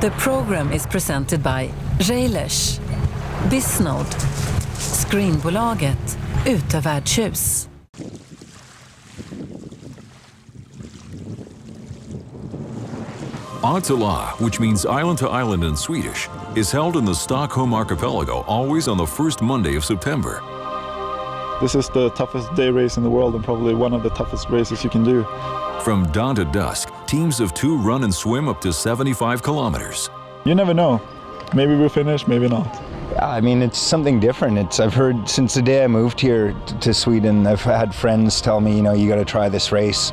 The program is presented by Railers, Bisnode, Screenbolaget, Utevärdshus. ÖTILLÖ, which means island to island in Swedish, is held in the Stockholm archipelago always on the first Monday of September. This is the toughest day race in the world and probably one of the toughest races you can do. From dawn to dusk, teams of 2 run and swim up to 75 kilometers. You never know. Maybe we'll finish, maybe not. I mean, it's something different. I've heard since the day I moved here to Sweden, I've had friends tell me, you got to try this race.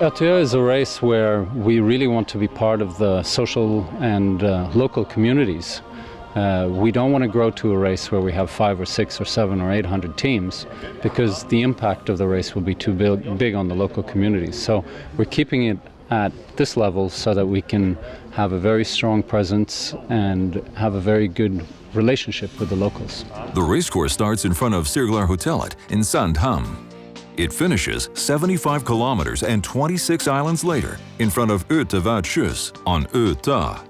ÖTILLÖ is a race where we really want to be part of the social and local communities. We don't want to grow to a race where we have 5 or 6 or 7 or 800 teams, because the impact of the race will be too big on the local communities. So we're keeping it at this level so that we can have a very strong presence and have a very good relationship with the locals. The racecourse starts in front of Cirkularhotellet in Sandhamn. It finishes 75 kilometers and 26 islands later in front of Utevärdshus on Ötö.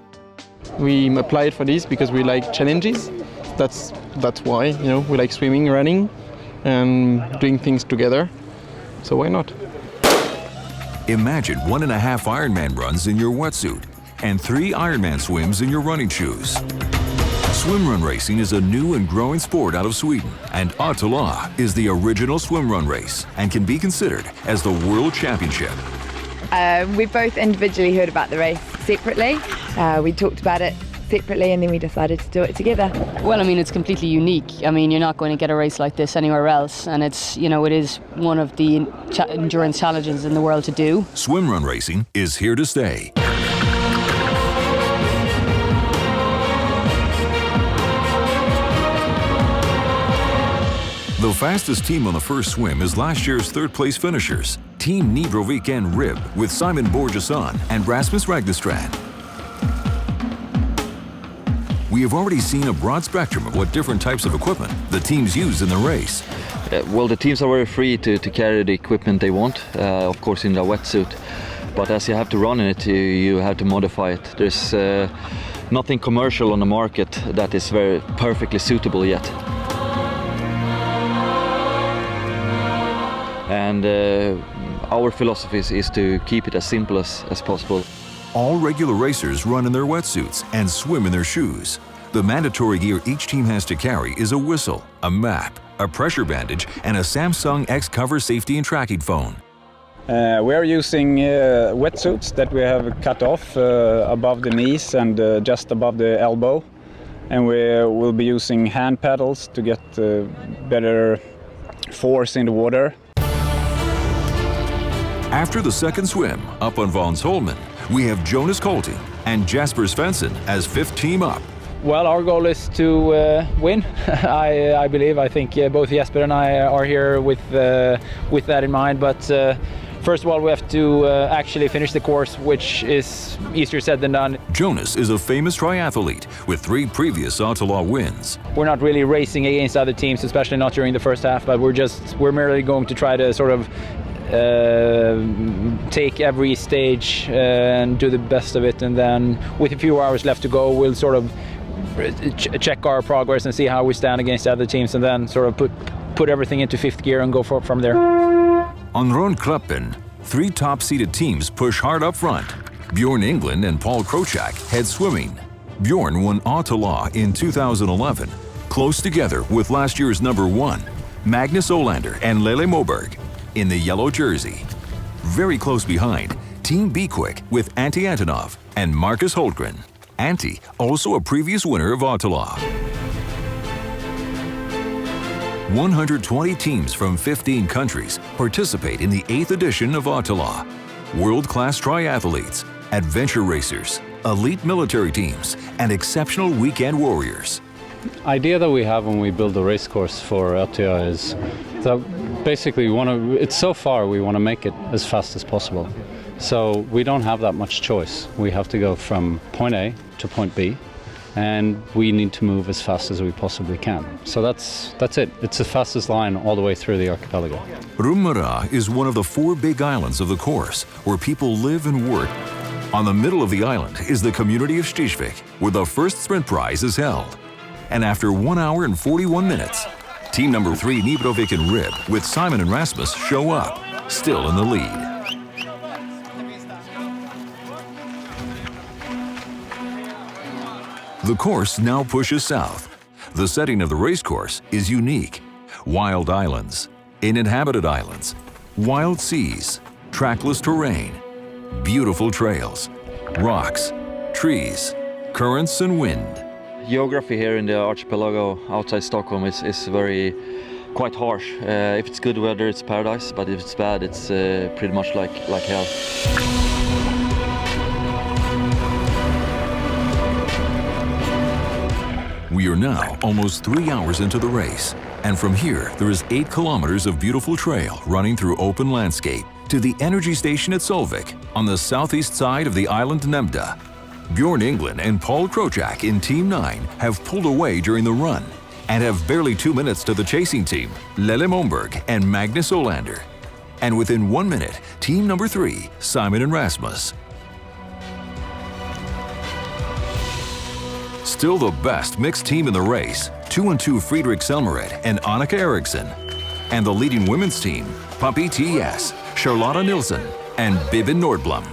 We applied for this because we like challenges. That's why, we like swimming, running, and doing things together. So why not? Imagine 1.5 Ironman runs in your wetsuit and 3 Ironman swims in your running shoes. Swimrun racing is a new and growing sport out of Sweden, and ÖTILLÖ is the original swimrun race and can be considered as the World Championship. We both individually heard about the race separately. We talked about it separately and then we decided to do it together. Well, I mean, it's completely unique. I mean, you're not going to get a race like this anywhere else, and it's, it is one of the endurance challenges in the world to do. Swimrun racing is here to stay. The fastest team on the first swim is last year's third-place finishers, Team Nybrovik and Rib, with Simon Borgesson and Rasmus Ragnestrand. We have already seen a broad spectrum of what different types of equipment the teams use in the race. Well, the teams are very free to carry the equipment they want, of course in the wetsuit. But as you have to run in it, you have to modify it. There's nothing commercial on the market that is very perfectly suitable yet. And our philosophy is to keep it as simple as possible. All regular racers run in their wetsuits and swim in their shoes. The mandatory gear each team has to carry is a whistle, a map, a pressure bandage, and a Samsung X-Cover safety and tracking phone. We are using wetsuits that we have cut off above the knees and just above the elbow. And we will be using hand paddles to get better force in the water. After the second swim, up on Vansholmen, we have Jonas Kolting and Jasper Svensson as 5th team up. Well, our goal is to win. I believe. I think both Jasper and I are here with that in mind. But first of all, we have to actually finish the course, which is easier said than done. Jonas is a famous triathlete with 3 previous ÖTILLÖ wins. We're not really racing against other teams, especially not during the first half. But we're merely going to try to sort of take every stage and do the best of it, and then with a few hours left to go, we'll sort of check our progress and see how we stand against other teams, and then sort of put everything into 5th gear and go from there. On Rundklappen, 3 top-seeded teams push hard up front. Bjorn England and Paul Krochak head swimming. Bjorn won ÖTILLÖ in 2011, close together with last year's #1, Magnus Olander and Lele Moberg, in the yellow jersey. Very close behind, Team Be Quick with Antti Antonov and Marcus Holtgren. Antti, also a previous winner of ÖTILLÖ. 120 teams from 15 countries participate in the 8th edition of ÖTILLÖ. World-class triathletes, adventure racers, elite military teams, and exceptional weekend warriors. The idea that we have when we build a race course for ÖTILLÖ is that basically we want to make it as fast as possible. So we don't have that much choice. We have to go from point A to point B, and we need to move as fast as we possibly can. So that's it. It's the fastest line all the way through the archipelago. Rumara is one of the 4 big islands of the course where people live and work. On the middle of the island is the community of Stisvik, where the first sprint prize is held. And after 1 hour and 41 minutes, team number 3 Nibrovik and Rib with Simon and Rasmus show up, still in the lead. The course now pushes south. The setting of the race course is unique. Wild islands, uninhabited islands, wild seas, trackless terrain, beautiful trails, rocks, trees, currents and wind. Geography here in the archipelago outside Stockholm is very quite harsh. If it's good weather, it's paradise, but if it's bad, it's pretty much like hell. We are now almost 3 hours into the race, and from here there is 8 kilometers of beautiful trail running through open landscape to the energy station at Solvik on the southeast side of the island Nemda. Bjorn England and Paul Krojak in Team 9 have pulled away during the run and have barely 2 minutes to the chasing team, Lelle Momberg and Magnus Olander. And within 1 minute, team number 3, Simon and Rasmus. Still the best mixed team in the race, 2-2 Friedrich Selmered and Annika Eriksson. And the leading women's team, Papi T.S., Charlotta Nilsson, and Bibben Nordblom.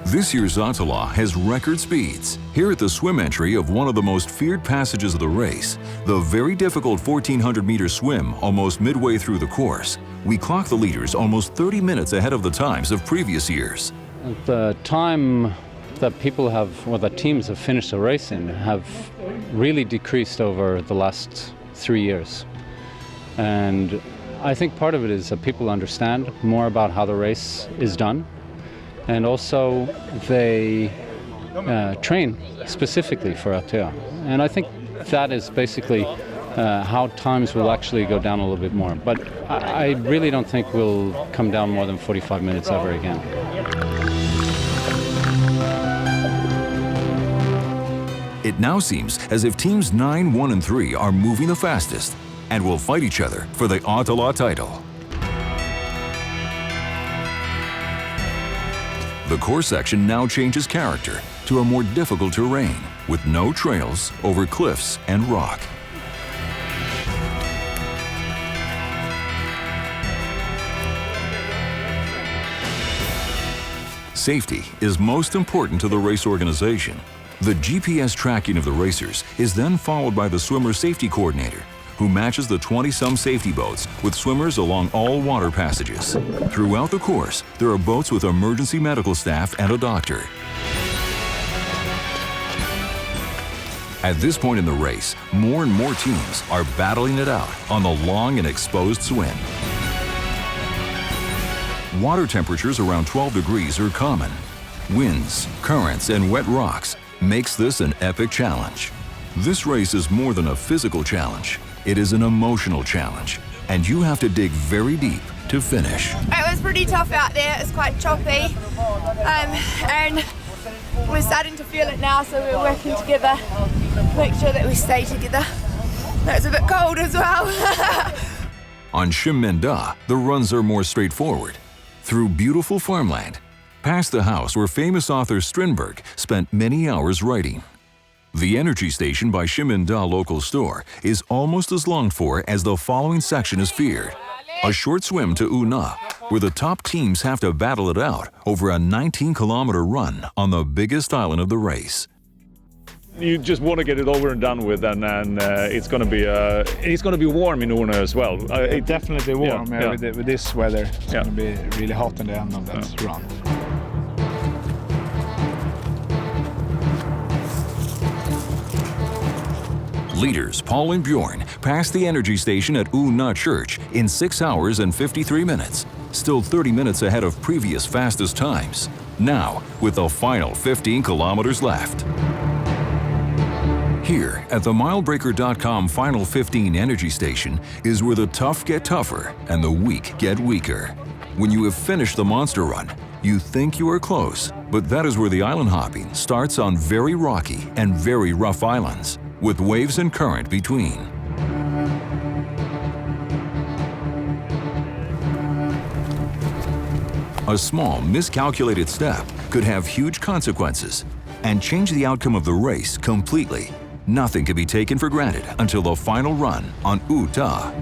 This year's ÖTILLÖ has record speeds. Here at the swim entry of one of the most feared passages of the race, the very difficult 1,400-meter swim almost midway through the course, we clock the leaders almost 30 minutes ahead of the times of previous years. The time that people have, or that teams have finished the race in, have really decreased over the last 3 years. And I think part of it is that people understand more about how the race is done. And also they train specifically for ÖTILLÖ. And I think that is basically how times will actually go down a little bit more. But I really don't think we'll come down more than 45 minutes ever again. It now seems as if teams 9, 1, and 3 are moving the fastest and will fight each other for the ÖTILLÖ title. The course section now changes character to a more difficult terrain with no trails over cliffs and rock. Safety is most important to the race organization. The GPS tracking of the racers is then followed by the swimmer safety coordinator, who matches the 20-some safety boats with swimmers along all water passages. Throughout the course, there are boats with emergency medical staff and a doctor. At this point in the race, more and more teams are battling it out on the long and exposed swim. Water temperatures around 12 degrees are common. Winds, currents, and wet rocks makes this an epic challenge. This race is more than a physical challenge. It is an emotional challenge, and you have to dig very deep to finish. It was pretty tough out there. It's quite choppy, and we're starting to feel it now, so we're working together to make sure that we stay together. It's a bit cold as well. On Shimmenda, the runs are more straightforward. Through beautiful farmland, past the house where famous author Strindberg spent many hours writing. The energy station by Shimmenda local store is almost as longed for as the following section is feared. A short swim to Una, where the top teams have to battle it out over a 19-kilometer run on the biggest island of the race. You just want to get it over and done with, and it's going to be warm in Una as well. It's definitely warm yeah. With this weather. It's going to be really hot in the end of that run. Leaders Paul and Bjorn passed the energy station at Una Church in 6 hours and 53 minutes, still 30 minutes ahead of previous fastest times. Now, with the final 15 kilometers left. Here at the milebreaker.com Final 15 energy station is where the tough get tougher and the weak get weaker. When you have finished the monster run, you think you are close, but that is where the island hopping starts on very rocky and very rough islands, with waves and current between. a small, miscalculated step could have huge consequences and change the outcome of the race completely. Nothing can be taken for granted until the final run on ÖTILLÖ.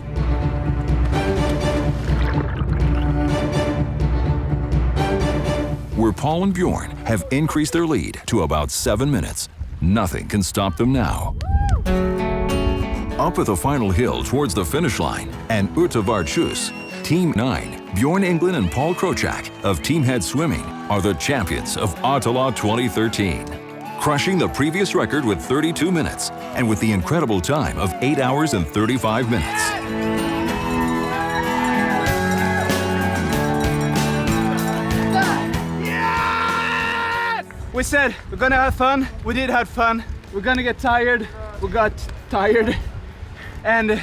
Where Paul and Bjorn have increased their lead to about 7 minutes, nothing can stop them now. Up at the final hill towards the finish line and ÖTILLÖ, Team 9, Bjorn England and Paul Krochak of Team Head Swimming are the champions of ÖTILLÖ 2013, crushing the previous record with 32 minutes and with the incredible time of 8 hours and 35 minutes. We said we're gonna have fun. We did have fun. We're gonna get tired. We got tired, and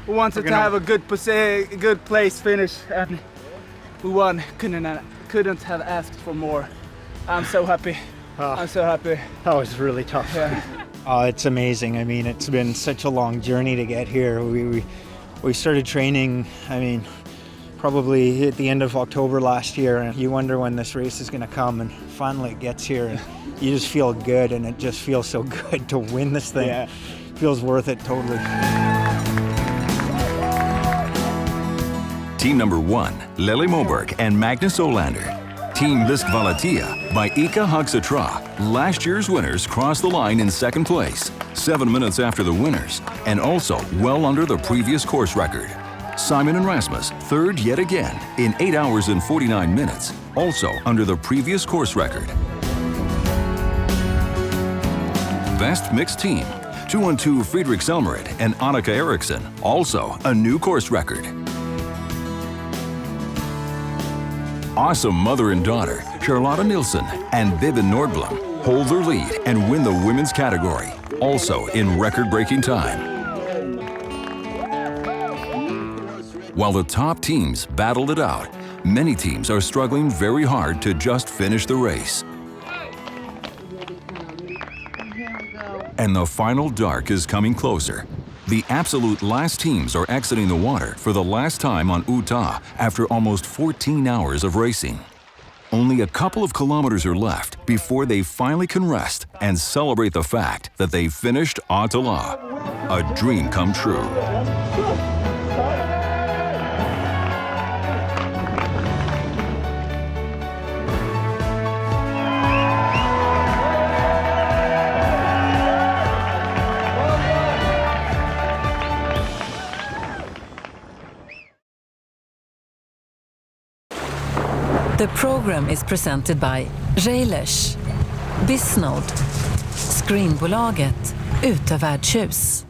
we wanted to have a good place finish, and we won. Couldn't have asked for more. I'm so happy. I'm so happy. That was really tough. Yeah. Oh, it's amazing. I mean, it's been such a long journey to get here. We started training, I mean, probably at the end of October last year, and you wonder when this race is going to come, and finally it gets here, and you just feel good, and it just feels so good to win this thing. Yeah. Feels worth it totally. Team number 1, Lily Moberg and Magnus Olander. Team Liskvalatia by Ika Hagsatra. Last year's winners crossed the line in second place, 7 minutes after the winners, and also well under the previous course record. Simon and Rasmus, third yet again, in 8 hours and 49 minutes, also under the previous course record. Best mixed team, 2-on-2 Friedrich Selmerid and Annika Eriksson, also a new course record. Awesome mother and daughter, Charlotta Nilsson and Vivian Nordblom, hold their lead and win the women's category, also in record-breaking time. While the top teams battled it out, many teams are struggling very hard to just finish the race. And the final dark is coming closer. The absolute last teams are exiting the water for the last time on ÖTILLÖ after almost 14 hours of racing. Only a couple of kilometers are left before they finally can rest and celebrate the fact that they finished ÖTILLÖ. A dream come true. The program is presented by ÖTILLÖ, Bisnode, Screenbolaget, ÖTILLÖ.